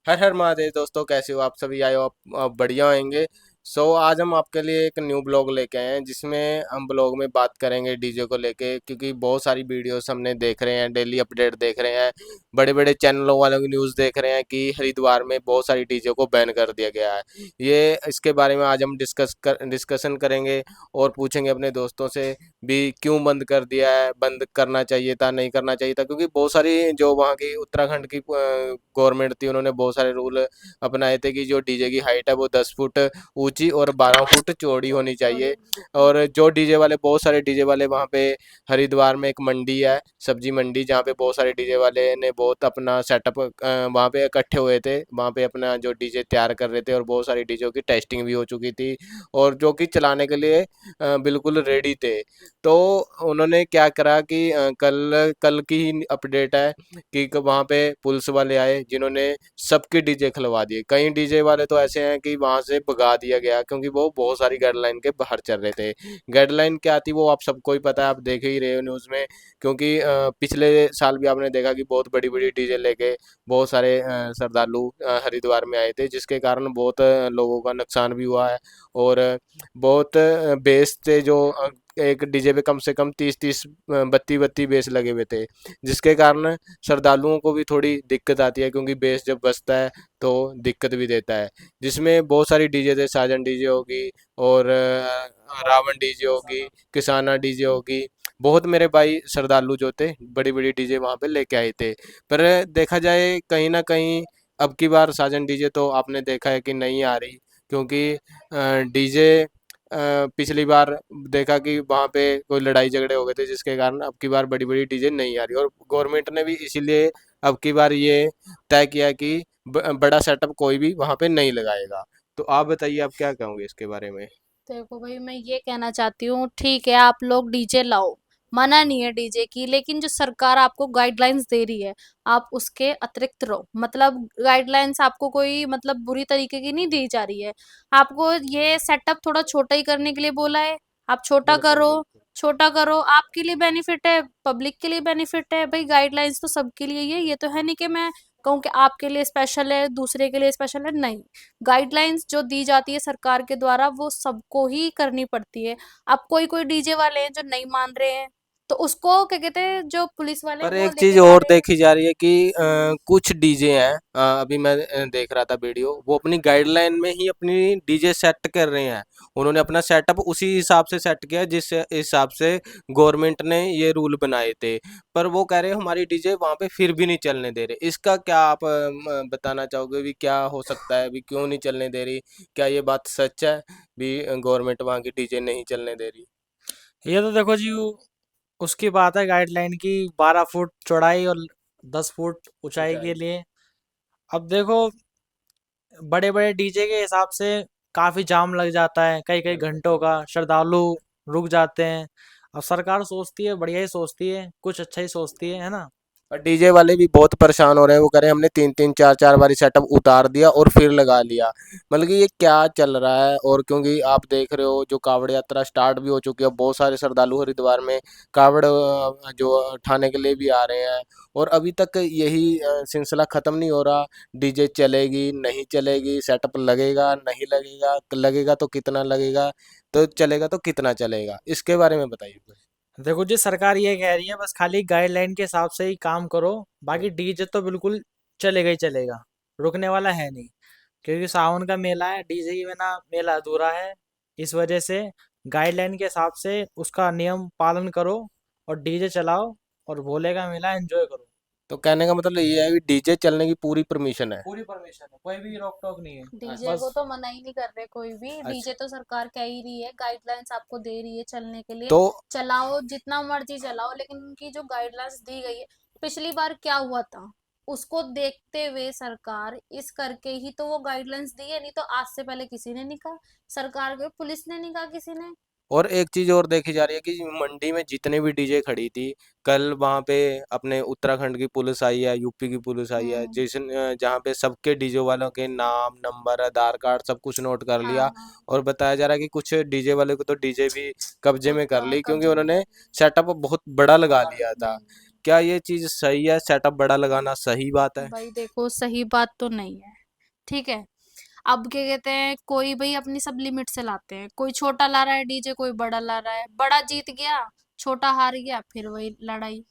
हर हर महादेव दोस्तों, कैसे हो आप सभी? आए हो आप बढ़िया होंगे। आज हम आपके लिए एक न्यू ब्लॉग लेके आए हैं, जिसमें हम ब्लॉग में बात करेंगे डीजे को लेके, क्योंकि बहुत सारी वीडियोस हमने देख रहे हैं, डेली अपडेट देख रहे हैं। बड़े बड़े चैनलों वालों की न्यूज़ देख रहे हैं कि हरिद्वार में बहुत सारी डीजे को बैन कर दिया गया है। ये इसके बारे में आज हम डिस्कशन करेंगे और पूछेंगे अपने दोस्तों से भी क्यों बंद कर दिया है, बंद करना चाहिए था, नहीं करना चाहिए था, क्योंकि बहुत सारी जो वहाँ की उत्तराखंड की गवर्नमेंट थी, उन्होंने बहुत सारे रूल अपनाए थे कि जो डीजे की हाइट है वो 10 फुट ऊंची और 12 फुट चौड़ी होनी चाहिए। और जो डीजे वाले, बहुत सारे डीजे वाले वहाँ पे हरिद्वार में एक मंडी है, सब्जी मंडी, जहाँ पे बहुत सारे डीजे वाले ने बहुत अपना सेटअप वहाँ पे इकट्ठे हुए थे, वहाँ पे अपना जो डीजे तैयार कर रहे थे, और बहुत सारी डीजे की टेस्टिंग भी हो चुकी थी, और जो कि चलाने के लिए बिल्कुल रेडी थे। तो उन्होंने क्या करा कि कल कल की ही अपडेट है कि वहाँ पे पुलिस वाले आए, जिन्होंने सबके डीजे खुलवा दिए। कई डीजे वाले तो ऐसे हैं कि वहाँ से भगा दिया गया, क्योंकि वो बहुत सारी गाइडलाइन के बाहर चल रहे थे। गाइडलाइन क्या थी वो आप सबको ही पता है, आप देख ही रहे हो न्यूज़ में, क्योंकि पिछले साल भी आपने देखा कि बहुत बड़ी बड़ी डीजे लेके बहुत सारे श्रद्धालु हरिद्वार में आए थे, जिसके कारण बहुत लोगों का नुकसान भी हुआ है। और बहुत बेस थे, जो एक डीजे पे कम से कम 30-30 32-32 बेस लगे हुए थे, जिसके कारण श्रद्धालुओं को भी थोड़ी दिक्कत आती है, क्योंकि बेस जब बजता है तो दिक्कत भी देता है। जिसमें बहुत सारी डीजे थे, साजन डीजे होगी, और रावण डीजे होगी, किसाना डीजे होगी। बहुत मेरे भाई श्रद्धालु जो थे बड़ी बड़ी डीजे वहाँ पे लेके आए थे। पर देखा जाए कहीं ना कहीं अब की बार साजन डीजे तो आपने देखा है कि नहीं आ रही, क्योंकि डीजे पिछली बार देखा कि वहाँ पे कोई लड़ाई झगड़े हो गए थे, जिसके कारण अब की बार बड़ी बड़ी डीजे नहीं आ रही, और गवर्नमेंट ने भी इसीलिए अब की बार ये तय किया कि बड़ा सेटअप कोई भी वहाँ पे नहीं लगाएगा। तो आप बताइए, आप क्या कहोगे इसके बारे में? देखो भाई, मैं ये कहना चाहती हूँ, ठीक है आप लोग डीजे लाओ, मना नहीं है डीजे की, लेकिन जो सरकार आपको गाइडलाइंस दे रही है, आप उसके अतिरिक्त रहो। मतलब गाइडलाइंस आपको कोई मतलब बुरी तरीके की नहीं दी जा रही है। आपको ये सेटअप थोड़ा छोटा ही करने के लिए बोला है, आप छोटा बिल्कुल करो। बिल्कुल। छोटा करो, आपके लिए बेनिफिट है, पब्लिक के लिए बेनिफिट है। भाई गाइडलाइंस तो सबके लिए ही है, ये तो है नहीं कि मैं कहूँ कि आपके लिए स्पेशल है, दूसरे के लिए स्पेशल है, नहीं। गाइडलाइंस जो दी जाती है सरकार के द्वारा वो सबको ही करनी पड़ती है। अब कोई कोई डीजे वाले हैं जो नहीं मान रहे हैं, तो उसको क्या कहते हैं, जो पुलिस वाले हैं पर वो एक चीज लेके जा और रहे हैं। देखी जा रही है कि कुछ डीजे हैं, अभी मैं देख रहा था वीडियो, वो अपनी गाइडलाइन में ही अपनी डीजे सेट कर रहे हैं। उन्होंने अपना सेटअप उसी हिसाब से सेट किया जिस हिसाब से गवर्नमेंट ने ये रूल बनाए थे। पर वो कह रहे हैं हमारी डीजे वहां पे फिर भी नहीं चलने दे रहे। इसका क्या आप बताना चाहोगे भी, क्या हो सकता है भी, क्यों नहीं चलने दे रही? क्या ये बात सच है भी गवर्नमेंट वहां की डीजे नहीं चलने दे रही? ये तो देखो जी, उसकी बात है गाइडलाइन की, 12 फुट चौड़ाई और 10 फुट ऊंचाई के ऊंचाई। लिए। अब देखो, बड़े बड़े डीजे के हिसाब से काफी जाम लग जाता है, कई कई बिल्कुल घंटों का, श्रद्धालु रुक जाते हैं। अब सरकार सोचती है, बढ़िया ही सोचती है, कुछ अच्छा ही सोचती है ना। और डीजे वाले भी बहुत परेशान हो रहे हैं, वो कह रहे हैं हमने 3-3 4-4 बारी सेटअप उतार दिया और फिर लगा लिया। मतलब कि ये क्या चल रहा है? और क्योंकि आप देख रहे हो जो कावड़ यात्रा स्टार्ट भी हो चुकी है, बहुत सारे श्रद्धालु हरिद्वार में कावड़ जो उठाने के लिए भी आ रहे हैं, और अभी तक यही सिलसिला खत्म नहीं हो रहा। डीजे चलेगी नहीं चलेगी, सेटअप लगेगा नहीं लगेगा, लगेगा तो कितना लगेगा, तो चलेगा तो कितना चलेगा, इसके बारे में बताइए कुछ। देखो जी, सरकार ये कह रही है बस खाली गाइडलाइन के हिसाब से ही काम करो, बाकी डीजे तो बिल्कुल चलेगा ही चलेगा, रुकने वाला है नहीं। क्योंकि सावन का मेला है, डीजे के बिना मेला अधूरा है। इस वजह से गाइडलाइन के हिसाब से उसका नियम पालन करो और डीजे चलाओ और भोले का मेला एंजॉय करो। तो कहने का मतलब ये है कि डीजे चलने की पूरी परमिशन है। पूरी परमिशन है, कोई भी रोक टोक नहीं है। डीजे को बस। तो मना ही नहीं कर रहे कोई भी, अच्छा। डीजे तो सरकार कह ही रही है, गाइडलाइंस आपको दे रही है चलने के लिए। तो चलाओ जितना मर्जी चलाओ, लेकिन उनकी जो गाइडलाइंस दी गई है, पिछली बार क्या हुआ था, उसको देखते हुए सरकार इस करके ही तो वो गाइडलाइंस दी है, नहीं तो आज से पहले किसी ने नहीं कहा। सरकार के, पुलिस ने नहीं कहा, किसी ने। और एक चीज और देखी जा रही है कि मंडी में जितने भी डीजे खड़ी थी, कल वहां पे अपने उत्तराखंड की पुलिस आई है, यूपी की पुलिस आई है, हम्म। जहाँ पे सबके डीजे वालों के नाम, नंबर, आधार कार्ड सब कुछ नोट कर हाँ लिया। हाँ। और बताया जा रहा है कि कुछ डीजे वाले को तो डीजे भी कब्जे में कर ली, क्योंकि कब्जे में उन्होंने कर ली। सेटअप बहुत बड़ा लगा लिया था। हम्म। क्या ये चीज सही है? सेटअप बड़ा लगाना सही बात है? भाई देखो, सही बात तो नहीं है। ठीक है। अब क्या कहते हैं, कोई भाई अपनी सब लिमिट से लाते हैं, कोई छोटा ला रहा है डीजे, कोई बड़ा ला रहा है, बड़ा जीत गया, छोटा हार गया, फिर वही लड़ाई,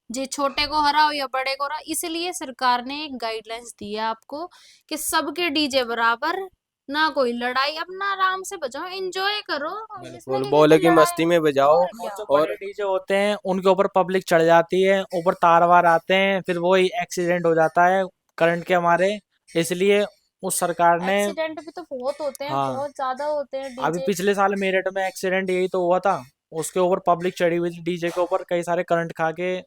जे छोटे को हराओ या बड़े को हराओ। इसलिए सरकार ने एक गाइडलाइंस दी है आपको कि सबके डीजे बराबर, ना कोई लड़ाई, अपना आराम से बजाओ, एंजॉय करो। इसमें बिल्कुल, क्या कहते बोले हैं, की लड़ाई। मस्ती में बजाओ। और और क्या। जो बड़े और डीजे होते हैं उनके ऊपर पब्लिक चढ़ जाती है, ऊपर तार वार आते हैं, फिर वही एक्सीडेंट हो जाता है करंट के हमारे। इसलिए उस सरकार ने, एक्सीडेंट भी तो बहुत होते हैं, हाँ, बहुत ज्यादा होते हैं अभी डीजे। पिछले साल मेरठ में एक्सीडेंट यही तो हुआ था। उसके ऊपर पब्लिक चढ़ी हुई थी डीजे के ऊपर, कई सारे करंट खा के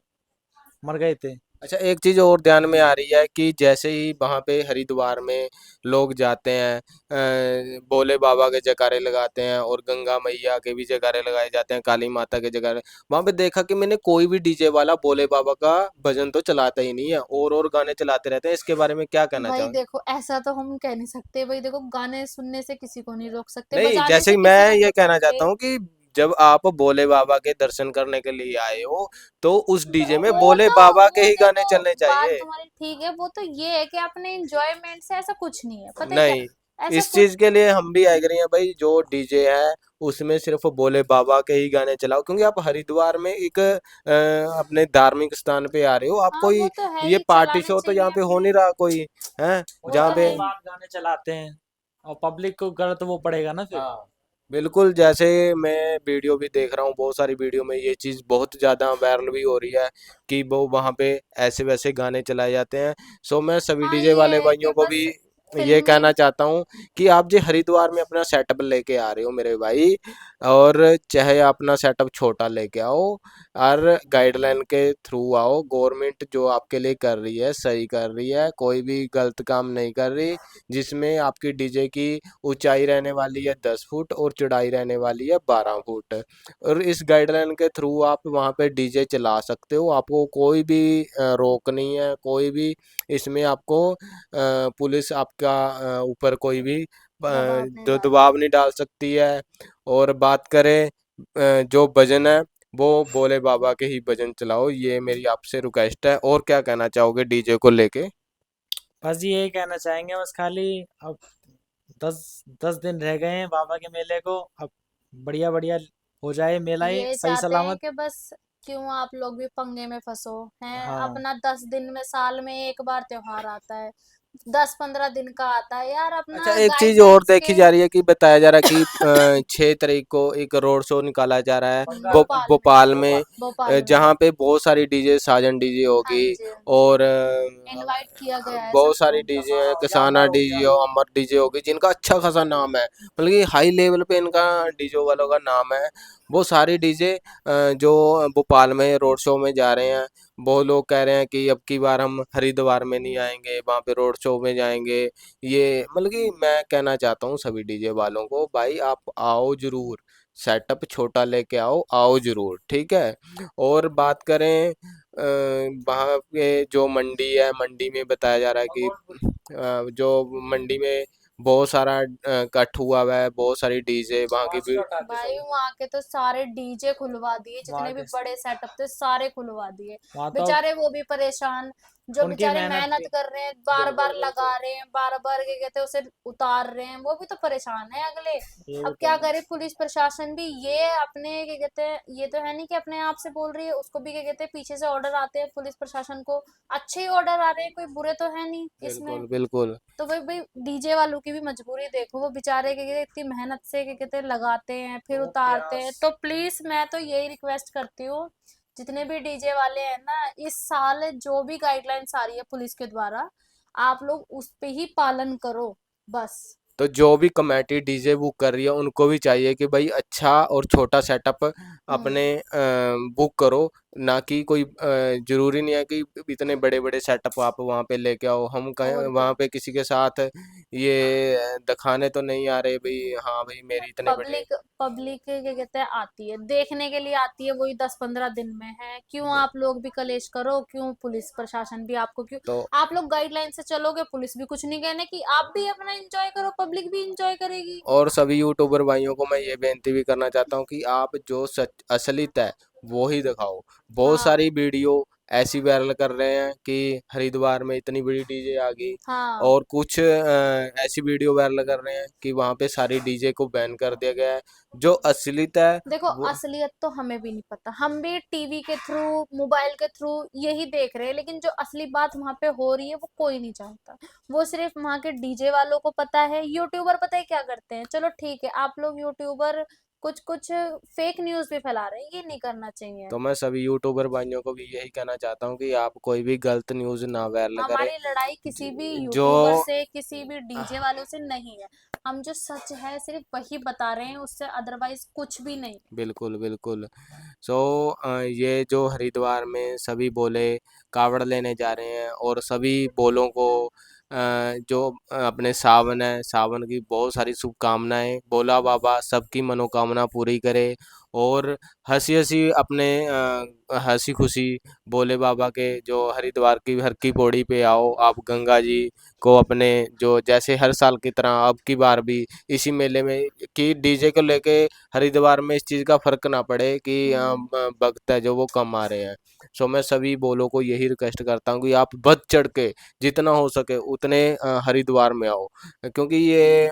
मर गए थे। अच्छा, एक चीज और ध्यान में आ रही है कि जैसे ही वहां पे हरिद्वार में लोग जाते हैं, भोले बाबा के जयकारे लगाते हैं और गंगा मैया के भी जयकारे लगाए जाते हैं, काली माता के जयकारे, वहां पे देखा कि मैंने कोई भी डीजे वाला भोले बाबा का भजन तो चलाता ही नहीं है, और गाने चलाते रहते हैं। इसके बारे में क्या कहना भाई चाहोगे? देखो, ऐसा तो हम कह नहीं सकते। भाई देखो, गाने सुनने से किसी को नहीं रोक सकते, नहीं, बजाने जैसे से कि किसी मैं को नहीं ये रोक कहना सकते। चाहता हूँ कि जब आप भोले बाबा के दर्शन करने के लिए आए हो, तो उस डीजे में वो भोले तो, बाबा के वो ही गाने देखो, चलने बात चाहिए। तुम्हारी ठीक है। वो तो ये है कि अपने इंजॉयमेंट से, ऐसा कुछ नहीं है, पता है क्या, नहीं, ऐसा इस कुछ। चीज के लिए हम भी एग्री हैं भाई, जो डीजे है उसमें सिर्फ भोले बाबा के ही गाने चलाओ, क्योंकि आप हरिद्वार में एक अपने धार्मिक स्थान पे आ रहे हो, आप हाँ, कोई वो तो है ये ही, पार्टी चलाने शो तो यहाँ चाहिए पे हो अपने। नहीं रहा कोई है वो वो जहाँ तो पे। है अपनी ही। बात गाने चलाते हैं और पब्लिक को गलत वो पड़ेगा ना फिर। हाँ, बिल्कुल, जैसे मैं वीडियो भी देख रहा हूँ, बहुत सारी वीडियो में ये चीज़ बहुत ज़्यादा वायरल भी हो रही है कि वो वहाँ पे ऐसे वैसे गाने चलाए जाते हैं। सो मैं सभी हाँ, डीजे ये वाले है कि भाइयों को भी बस ये फिल्मी। कहना चाहता हूँ कि आप जो हरिद्वार में अपना सेटअप लेके आ रहे हो मेरे भाई, और चाहे अपना सेटअप छोटा लेके आओ, और गाइडलाइन के थ्रू आओ। गवर्नमेंट जो आपके लिए कर रही है सही कर रही है, कोई भी गलत काम नहीं कर रही, जिसमें आपकी डीजे की ऊंचाई रहने वाली है 10 फुट और चौड़ाई रहने वाली है 12 फुट, और इस गाइडलाइन के थ्रू आप वहाँ पे डीजे चला सकते हो, आपको कोई भी रोक नहीं है, कोई भी इसमें आपको पुलिस आपका ऊपर कोई भी दबाव नहीं दबाव डालती। नहीं डाल सकती है। और बात करें जो भजन है, वो भोले बाबा के ही भजन चलाओ, ये मेरी आपसे रिक्वेस्ट है। और क्या कहना चाहोगे डीजे को लेके? बस यही कहना चाहेंगे, बस खाली अब 10 10 दिन रह गए हैं बाबा के मेले को। अब बढ़िया बढ़िया हो जाए मेला ही ये सही चाहते हैं सलामत। कि बस, क्यों आप लोग भी पंगे में फंसो हैं। हाँ, अपना 10 दिन में, साल में एक बार त्योहार आता है, 10-15 दिन का आता है यार, अच्छा, अपना एक चीज और गाइडलाइंस देखी के। जा रही है कि बताया जा रहा है कि 6 तारीख को एक रोड शो निकाला जा रहा है बंगाल में। भोपाल में। भोपाल में, भोपाल। भोपाल में। जहाँ पे बहुत सारी डीजे, साजन डीजे हाँ होगी, जी, हाँ जी। और इनवाइट किया गया है बहुत सबको। सारी डीजे हैं, ज्यादा किसाना हो गया। डीजे और अमर डीजे होगी, जिनका अच्छा खासा नाम है, मतलब कि हाई लेवल पे इनका डीजे वालों का नाम है। वो सारी डीजे जो भोपाल में रोड शो में जा रहे हैं, वो लोग कह रहे हैं कि अब की बार हम हरिद्वार में नहीं आएंगे, वहाँ पे रोड शो में जाएंगे। ये मतलब कि मैं कहना चाहता हूँ सभी डीजे वालों को, भाई आप आओ जरूर, सेटअप छोटा लेके आओ, आओ जरूर, ठीक है। और बात करें वहाँ पे जो मंडी है, मंडी में बताया जा रहा है कि जो मंडी में बहुत सारा इकट्ठ हुआ हुआ है, बहुत सारी डीजे वहाँ की वहां से भी। हटा के भाई सब। वहां के तो सारे डीजे खुलवा दिए, वहां जितने भी के बड़े सेटअप थे सारे खुलवा दिए। वहां तो बेचारे वो भी परेशान, जो उनकी बेचारे मेहनत मेहनत भी। कर रहे हैं, बार बार बिल्कुल लगा बिल्कुल। रहे हैं, बार बार क्या कहते हैं उसे उतार रहे हैं, वो भी तो परेशान है अगले। ये अब तो क्या है। करे पुलिस प्रशासन भी, ये अपने क्या कहते हैं, ये तो है नहीं कि अपने आप से बोल रही है, उसको भी क्या कहते हैं पीछे से ऑर्डर आते हैं पुलिस प्रशासन को। अच्छे ही ऑर्डर आ रहे हैं, कोई बुरे तो है नहीं इसमें। बिल्कुल बिल्कुल। तो भाई भाई डीजे वालों की भी मजबूरी देखो, वो बेचारे क्या कहते हैं इतनी मेहनत से क्या कहते हैं लगाते हैं, फिर वो उतारते हैं। प्रयास। तो प्लीज मैं तो यही रिक्वेस्ट करती हूँ, जितने भी डीजे वाले हैं ना, इस साल जो भी गाइडलाइंस आ रही है पुलिस के द्वारा, आप लोग उस पे ही पालन करो, बस। तो जो भी कमेटी डीजे बुक कर रही है उनको भी चाहिए कि भाई अच्छा और छोटा सेटअप अपने हम्म। बुक करो, ना कि कोई जरूरी नहीं है कि इतने बड़े बड़े सेटअप आप वहाँ पे लेके आओ। हम कहें और वहाँ क्या। पे किसी के साथ ये दिखाने तो नहीं आ रहे भाई, हाँ भाई मेरी इतने बड़े। पब्लिक पब्लिक क्या कहते हैं आती है, देखने के लिए आती है, वही 10-15 दिन में है। क्यों आप लोग भी कलेश करो, क्यों पुलिस प्रशासन भी आपको, क्यों तो आप लोग गाइडलाइन से चलोगे, पुलिस भी कुछ नहीं कहने की, आप भी अपना एंजॉय करो, पब्लिक भी एंजॉय करेगी। और सभी यूट्यूबर भाइयों को मैं ये बेनती भी करना चाहता हूँ कि आप जो सच असलियत है वो ही दिखाओ। बहुत हाँ। सारी वीडियो ऐसी वायरल कर रहे हैं कि हरिद्वार में इतनी बड़ी डीजे आ गई, हाँ और कुछ ऐसी वीडियो वायरल कर रहे हैं कि वहां पे सारी डीजे को बैन कर दिया गया है। जो असलियत है देखो, वो असलियत तो हमें भी नहीं पता, हम भी टीवी के थ्रू, मोबाइल के थ्रू यही देख रहे हैं, लेकिन जो असली बात वहां पे हो रही है वो कोई नहीं जानता। वो सिर्फ वहां के डीजे वालों को पता है। यूट्यूबर पता है क्या करते हैं, चलो ठीक है, आप लोग यूट्यूबर कुछ कुछ फेक न्यूज भी फैला रहे हैं, ये नहीं करना चाहिए। तो मैं सभी यूट्यूबर भाइयों को भी यही कहना चाहता हूँ कि आप कोई भी गलत न्यूज़ ना वायरल करें। हमारी लड़ाई किसी भी जो यूट्यूबर से, किसी भी डीजे वालों से नहीं है। हम जो सच है सिर्फ वही बता रहे हैं, उससे अदरवाइज कुछ भी नहीं। बिल्कुल बिल्कुल। सो ये जो हरिद्वार में सभी बोले कावड़ लेने जा रहे हैं, और सभी बोलों को जो अपने सावन है, सावन की बहुत सारी शुभकामनाएं। भोला बाबा सबकी मनोकामना पूरी करे, और हंसी हंसी अपने हंसी खुशी भोले बाबा के जो हरिद्वार की हर की पौड़ी पे आओ आप, गंगा जी को अपने जो जैसे हर साल की तरह अब की बार भी इसी मेले में, कि डीजे को लेके हरिद्वार में इस चीज़ का फर्क ना पड़े कि हम्म। भक्त है जो वो कम आ रहे हैं। सो मैं सभी बोलों को यही रिक्वेस्ट करता हूँ कि आप बढ़ चढ़ के जितना हो सके उतने हरिद्वार में आओ, क्योंकि ये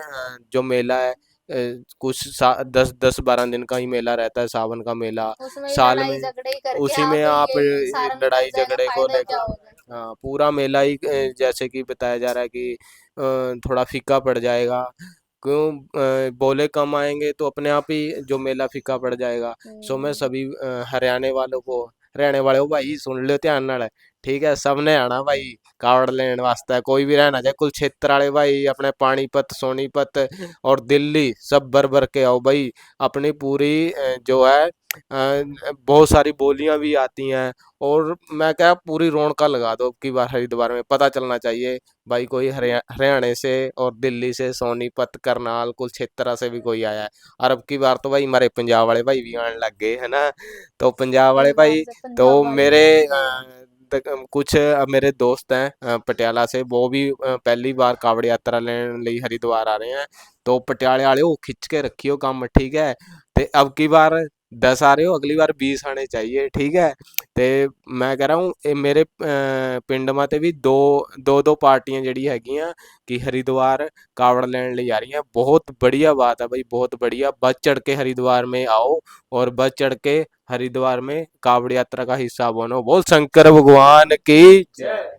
जो मेला है कुछ 10-12 दिन का ही मेला रहता है, सावन का मेला उसमें ही साल लड़ाई में। झगड़े ही करके उसी आओ में तो आप ये सारा निकल लड़ाई जाएगा, झगड़े को फायदा लेके, क्या होगा। हाँ पूरा मेला ही जैसे कि बताया जा रहा है कि थोड़ा फीका पड़ जाएगा। क्यों बोले कम आएंगे तो अपने आप ही जो मेला फीका पड़ जाएगा। सो मैं हम्म। सभी हरियाणा वालों को, हरियाणे वाले हो भाई सुन लियो ध्यान नाल, ठीक है, सबने आना भाई कावड़ लेने वास्ते, कोई भी रहना चाहे कुलक्षेत्र वाले भाई अपने पानीपत सोनीपत और दिल्ली सब भर भर के आओ भाई। अपनी पूरी जो है बहुत सारी बोलियां भी आती हैं, और मैं क्या पूरी रौनक लगा दो अब की बार हरिद्वार में, पता चलना चाहिए भाई कोई हरियाणा से और दिल्ली से सोनीपत करनाल कुलक्षेत्रा से भी कोई आया है। और अब की बार तो भाई हमारे पंजाब वाले भाई भी आने लग गए है ना। तो पंजाब वाले इस बार भाई, से पंजाब तो वाले भी मेरे आने लगे हैं। कुछ मेरे दोस्त हैं पटियाला से, वो भी पहली बार कावड़ यात्रा लेने ਲਈ हरिद्वार आ रहे हैं। तो पटियाले वाले हो खिंच के रखियो काम, ठीक है। ते अब की बार 10 आ रहे हो, अगली बार 20 आने चाहिए, ठीक है। ते मैं कह रहा हूँ मेरे ਪਿੰਡ ਮਾ ਤੇ ਵੀ दो पार्टियां जड़ी हैगियां कि हरिद्वार कावड़ लेने ਲਈ आ रही हैं। बहुत बढ़िया बात है भाई, बहुत बढ़िया, बढ़ चढ़ के हरिद्वार में आओ और बढ़ चढ़ के हरिद्वार में कावड़ यात्रा का हिस्सा बनो। बोल शंकर भगवान की जय।